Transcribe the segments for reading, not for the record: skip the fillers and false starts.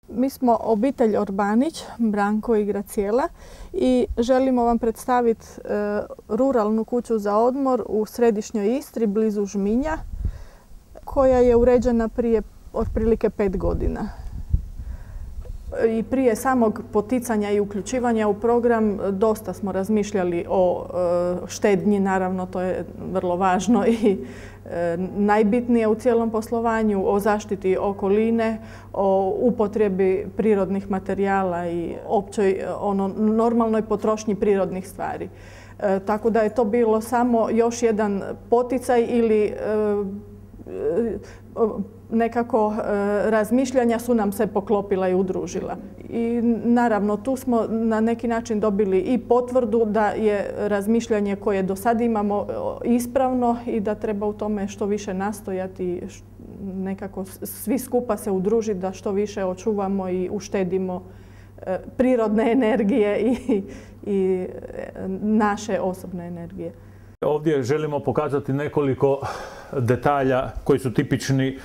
Mi smo obitelj Orbanić, Branko i Gracijela, i želimo vam predstaviti ruralnu kuću za odmor u središnjoj Istri, blizu Žminja, koja je uređena prije otprilike 5 godina. I prije samog poticanja i uključivanja u program dosta smo razmišljali o štednji, naravno to je vrlo važno i najbitnije u cijelom poslovanju, o zaštiti okoline, o upotrebi prirodnih materijala i općoj normalnoj potrošnji prirodnih stvari. Tako da je to bilo samo još jedan poticaj ili nekako razmišljanja su nam se poklopila i udružila. I naravno tu smo na neki način dobili i potvrdu da je razmišljanje koje do sad imamo ispravno i da treba u tome što više nastojati, nekako svi skupa se udružiti da što više očuvamo i uštedimo prirodne energije i naše osobne energije. Ovdje želimo pokazati nekoliko detalja koji su tipični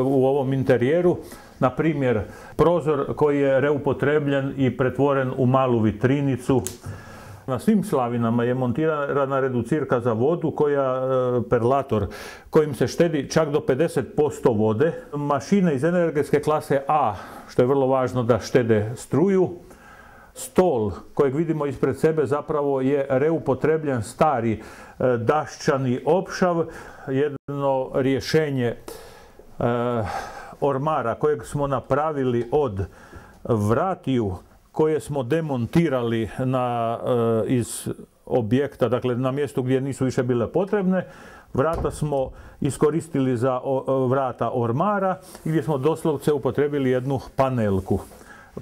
u ovom interijeru. Na primjer, prozor koji je reupotrebljen i pretvoren u malu vitrinicu. Na svim slavinama je montirana reducirka za vodu, perlator, kojim se štedi čak do 50% vode. Mašine iz energetske klase A, što je vrlo važno da štede struju. Stol kojeg vidimo ispred sebe zapravo je reupotrebljen stari daščani opšav, jedno rješenje ormara kojeg smo napravili od vratiju koje smo demontirali iz objekta, dakle na mjestu gdje nisu više bile potrebne. Vrata smo iskoristili za vrata ormara i gdje smo doslovce upotrebili jednu panelku.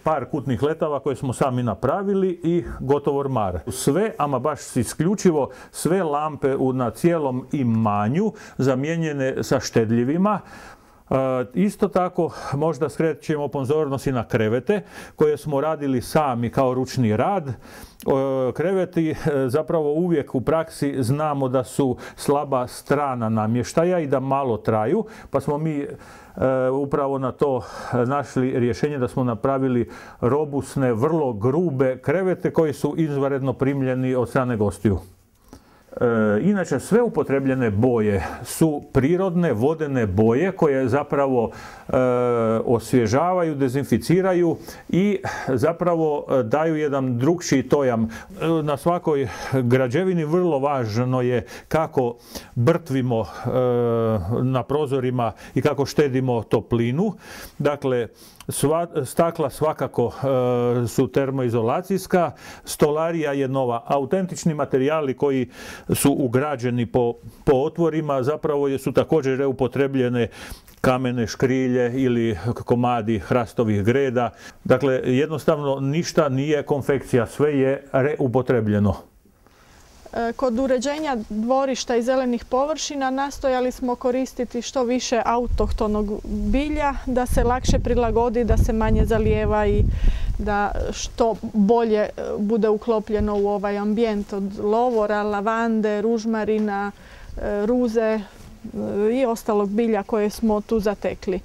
Par kutnih letava koje smo sami napravili i gotov ormar. Sve, ama baš isključivo, sve lampe na cijelom imanju zamijenjene sa štedljivima. Isto tako možda skrećemo pozornost i na krevete koje smo radili sami kao ručni rad. Kreveti zapravo uvijek u praksi znamo da su slaba strana namještaja i da malo traju, pa smo mi upravo na to našli rješenje da smo napravili robusne, vrlo grube krevete koji su izvanredno primljeni od strane gostiju. Inače, sve upotrebljene boje su prirodne vodene boje koje zapravo osvježavaju, dezinficiraju i zapravo daju jedan drukčiji dojam. Na svakoj građevini vrlo važno je kako brtvimo na prozorima i kako štedimo toplinu. Dakle, stakla svakako su termoizolacijska, stolarija je nova. Autentični materijali koji su ugrađeni po otvorima zapravo su također reupotrebljene kamene škrilje ili komadi hrastovih greda. Dakle, jednostavno ništa nije konfekcija, sve je reupotrebljeno. Kod uređenja dvorišta i zelenih površina nastojali smo koristiti što više autohtonog bilja, da se lakše prilagodi, da se manje zalijeva i da što bolje bude uklopljeno u ovaj ambijent od lovora, lavande, ružmarina, ruze i ostalog bilja koje smo tu zatekli.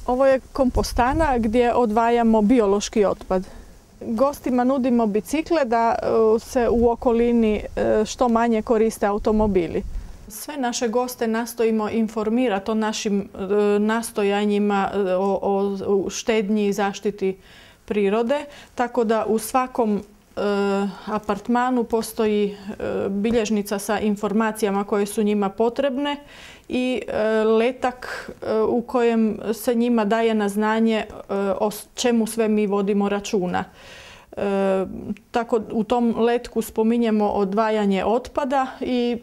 Ovo je kompostana gdje odvajamo biološki otpad. Gostima nudimo bicikle da se u okolini što manje koriste automobili. Sve naše goste nastojimo informirati o našim nastojanjima, o štednji i zaštiti prirode, tako da u svakom apartmanu postoji bilježnica sa informacijama koje su njima potrebne i letak u kojem se njima daje na znanje o čemu sve mi vodimo računa. Tako u tom letku spominjemo odvajanje otpada i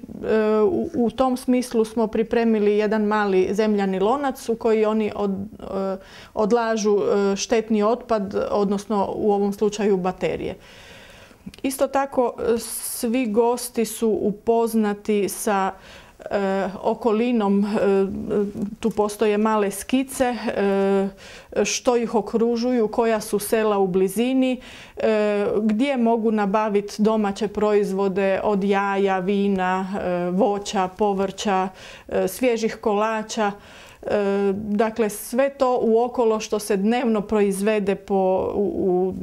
u tom smislu smo pripremili jedan mali zemljani lonac u koji oni odlažu štetni otpad, odnosno u ovom slučaju baterije. Isto tako svi gosti su upoznati sa okolinom, tu postoje male skice, što ih okružuju, koja su sela u blizini, gdje mogu nabaviti domaće proizvode od jaja, vina, voća, povrća, svježih kolača. Dakle, sve to uokolo što se dnevno proizvede u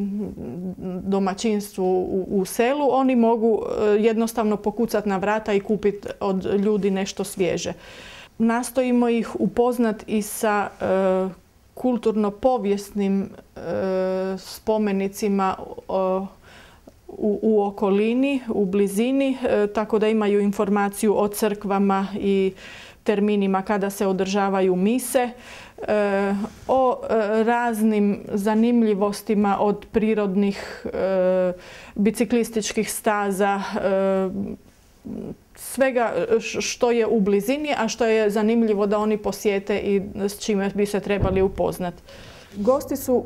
domaćinstvu u selu, oni mogu jednostavno pokucati na vrata i kupiti od ljudi nešto svježe. Nastojimo ih upoznati i sa kulturno-povijesnim spomenicima u okolini, u blizini, tako da imaju informaciju o crkvama i terminima kada se održavaju mise, o raznim zanimljivostima od prirodnih biciklističkih staza, svega što je u blizini, a što je zanimljivo da oni posjete i s čime bi se trebali upoznati. Gosti su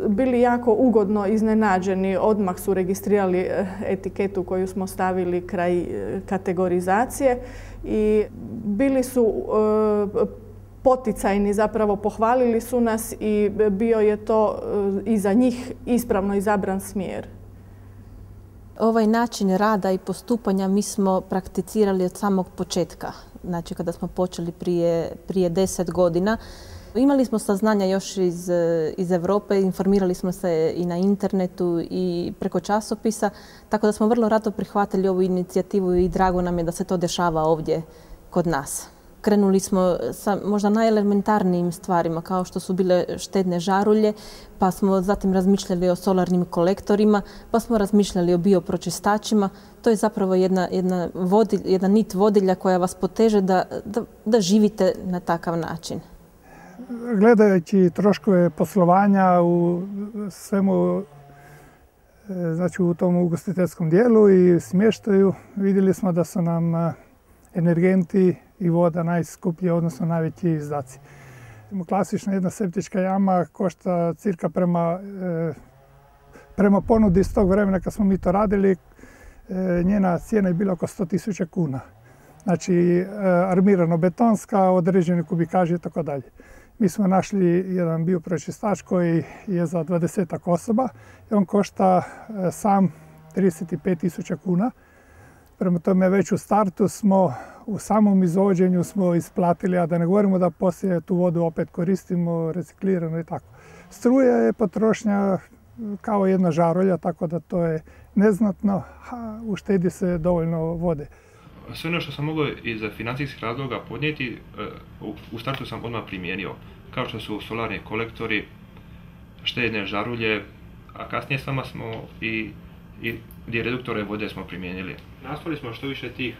bili jako ugodno iznenađeni, odmah su registrirali etiketu koju smo stavili kraj kategorizacije i bili su poticajni, zapravo pohvalili su nas i bio je to i za njih ispravno izabran smjer. Ovaj način rada i postupanja mi smo prakticirali od samog početka, znači kada smo počeli prije 10 godina. Imali smo saznanja još iz Europe, informirali smo se i na internetu i preko časopisa, tako da smo vrlo rado prihvatili ovu inicijativu i drago nam je da se to dešava ovdje kod nas. Krenuli smo sa možda najelementarnijim stvarima kao što su bile štedne žarulje, pa smo zatim razmišljali o solarnim kolektorima, pa smo razmišljali o biopročistačima. To je zapravo jedna nit vodilja koja vas poteže da živite na takav način. Gledajući troškove poslovanja u svemu, znači u tom ugostiteljskom dijelu i smještaju, vidjeli smo da su nam energenti i voda najskuplji, odnosno najveći izdaci. Klasična jedna septička jama košta cirka prema ponudi iz tog vremena kad smo mi to radili, njena cijena je bila oko 100.000 kuna. Znači armirano-betonska, određeni kubikaži i tako dalje. Mi smo našli jedan biopročistač koji je za 20 osoba i on košta sam 35.000 kuna. Prema tome već u startu smo, u samom izvođenju smo isplatili, a da ne govorimo da poslije tu vodu opet koristimo, reciklirano i tako. Struja je potrošnja kao jedna žarulja, tako da to je neznatno, a uštedi se dovoljno vode. Sve ono što sam mogao iz financijskih razloga podnijeti, u startu sam odmah primijenio, kao što su solarni kolektori, štedne žarulje, a kasnije s vama smo i reduktore vode smo primijenili. Nastojali smo što više tih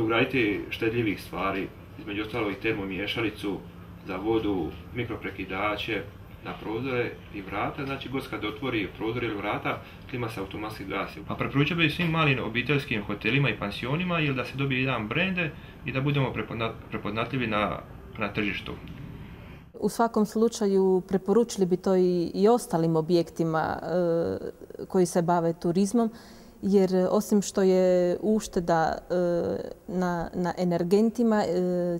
ugraditi štedljivih stvari, između ostalog i termomiješalicu za vodu, mikroprekidače na prozore i vrata, znači gost kad otvori prozor ili vrata, klima se automatski gasi. A preporučio bih svim malim obiteljskim hotelima i pansionima ili da se dobije jedan brend i da budemo prepoznatljivi na tržištu. U svakom slučaju preporučili bi to i ostalim objektima koji se bave turizmom, jer osim što je ušteda na energentima,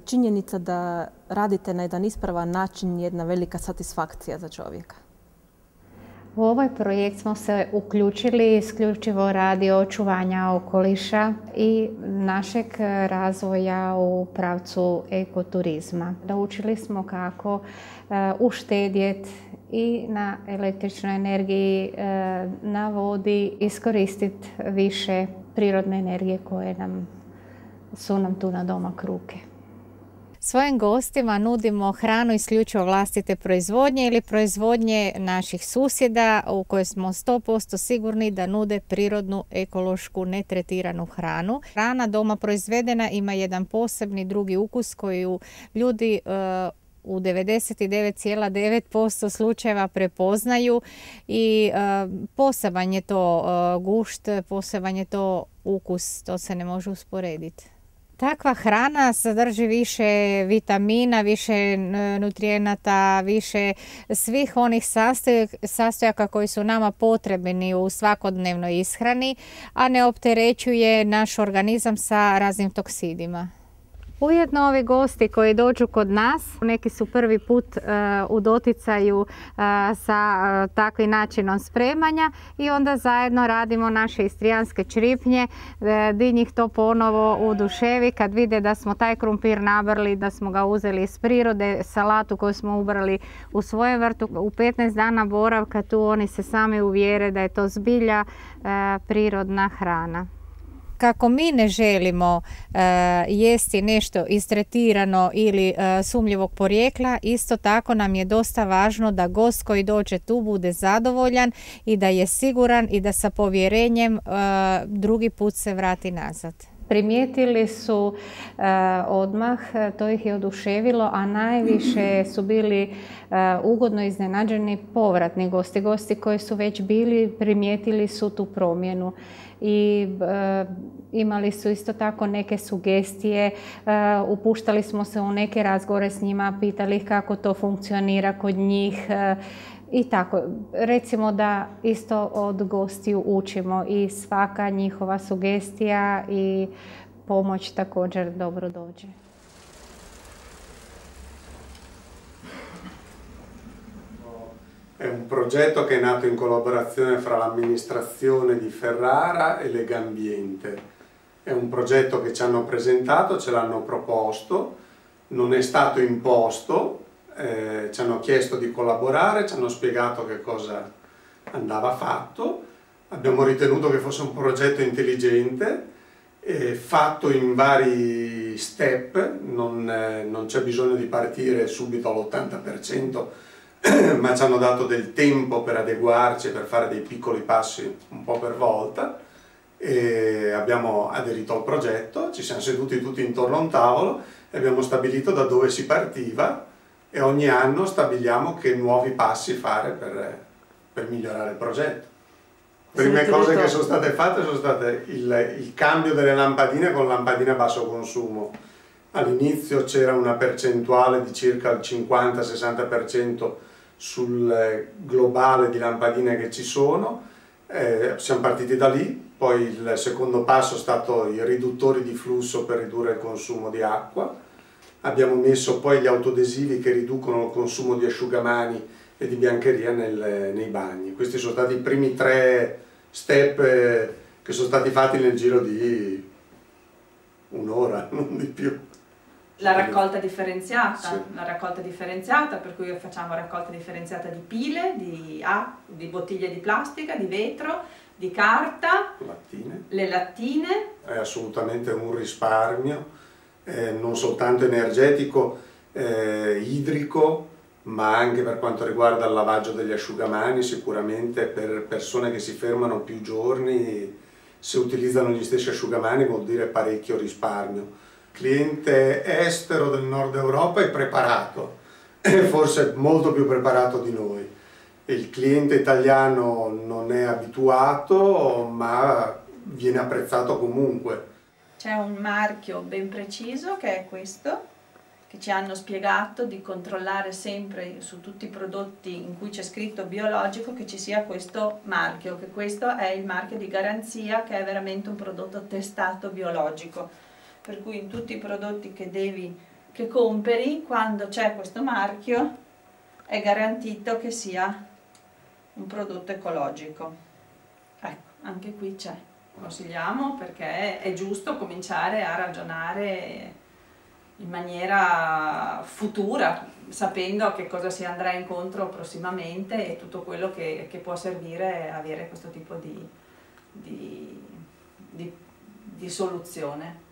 činjenica da radite na jedan ispravan način je jedna velika satisfakcija za čovjeka. U ovaj projekt smo se uključili isključivo radi očuvanja okoliša i našeg razvoja u pravcu ekoturizma. Naučili smo kako uštedjeti i na električnoj energiji, na vodi, iskoristiti više prirodne energije koje su nam tu na domak ruke. Svojim gostima nudimo hranu isključivo vlastite proizvodnje ili proizvodnje naših susjeda u kojoj smo 100% sigurni da nude prirodnu, ekološku, netretiranu hranu. Hrana doma proizvedena ima jedan posebni drugi ukus koji ljudi u 99,9% slučajeva prepoznaju i poseban je to gušt, poseban je to ukus, to se ne može usporediti. Takva hrana sadrži više vitamina, više nutrijenata, više svih onih sastojaka koji su nama potrebni u svakodnevnoj ishrani, a ne opterećuje naš organizam sa raznim toksidima. Ujedno ovi gosti koji dođu kod nas, neki su prvi put u doticaju sa takvim načinom spremanja i onda zajedno radimo naše istrijanske čripnje, di njih to ponovo uduševi kad vide da smo taj krumpir nabrali, da smo ga uzeli iz prirode, salatu koju smo ubrali u svoje vrtu. U 15 dana boravka tu oni se sami uvjere da je to zbilja prirodna hrana. Kako mi ne želimo jesti nešto istretirano ili sumnjivog porijekla, isto tako nam je dosta važno da gost koji dođe tu bude zadovoljan i da je siguran i da sa povjerenjem drugi put se vrati nazad. Primijetili su odmah, to ih je oduševilo, a najviše su bili ugodno iznenađeni povratni gosti. Gosti koji su već bili primijetili su tu promjenu i imali su isto tako neke sugestije, upuštali smo se u neke razgovore s njima, pitali ih kako to funkcionira kod njih. I tako, recimo da isto od gostiju učimo i svaka njihova sugestija i pomoć također dobro dođe. È un progetto che è nato in collaborazione fra l'amministrazione di Ferrara e Legambiente. È un progetto che ci hanno presentato, ce l'hanno proposto, non è stato imposto. Ci hanno chiesto di collaborare, ci hanno spiegato che cosa andava fatto, abbiamo ritenuto che fosse un progetto intelligente, fatto in vari step, non c'è bisogno di partire subito all'80%, ma ci hanno dato del tempo per adeguarci e per fare dei piccoli passi un po' per volta e abbiamo aderito al progetto, ci siamo seduti tutti intorno a un tavolo e abbiamo stabilito da dove si partiva e ogni anno stabiliamo che nuovi passi fare per migliorare il progetto. Le prime cose che sono state fatte sono state il cambio delle lampadine con lampadine a basso consumo. All'inizio c'era una percentuale di circa il 50-60% sul globale di lampadine che ci sono, siamo partiti da lì, poi il secondo passo è stato i riduttori di flusso per ridurre il consumo di acqua. Abbiamo messo poi gli autoadesivi che riducono il consumo di asciugamani e di biancheria nei bagni. Questi sono stati i primi 3 step che sono stati fatti nel giro di un'ora, non di più. La raccolta differenziata, sì. La raccolta differenziata, per cui facciamo raccolta differenziata di pile, di bottiglie di plastica, di vetro, di carta, Lattine. le lattine. È assolutamente un risparmio. Non soltanto energetico, idrico, ma anche per quanto riguarda il lavaggio degli asciugamani, sicuramente per persone che si fermano più giorni, se utilizzano gli stessi asciugamani vuol dire parecchio risparmio. Il cliente estero del nord Europa è preparato, forse molto più preparato di noi. Il cliente italiano non è abituato, ma viene apprezzato comunque. C'è un marchio ben preciso che è questo, che ci hanno spiegato di controllare sempre su tutti i prodotti in cui c'è scritto biologico che ci sia questo marchio, che questo è il marchio di garanzia, che è veramente un prodotto testato biologico. Per cui in tutti i prodotti che compri, quando c'è questo marchio, è garantito che sia un prodotto ecologico. Ecco, anche qui c'è. Consigliamo perché è giusto cominciare a ragionare in maniera futura, sapendo a che cosa si andrà incontro prossimamente e tutto quello che può servire a avere questo tipo di soluzione.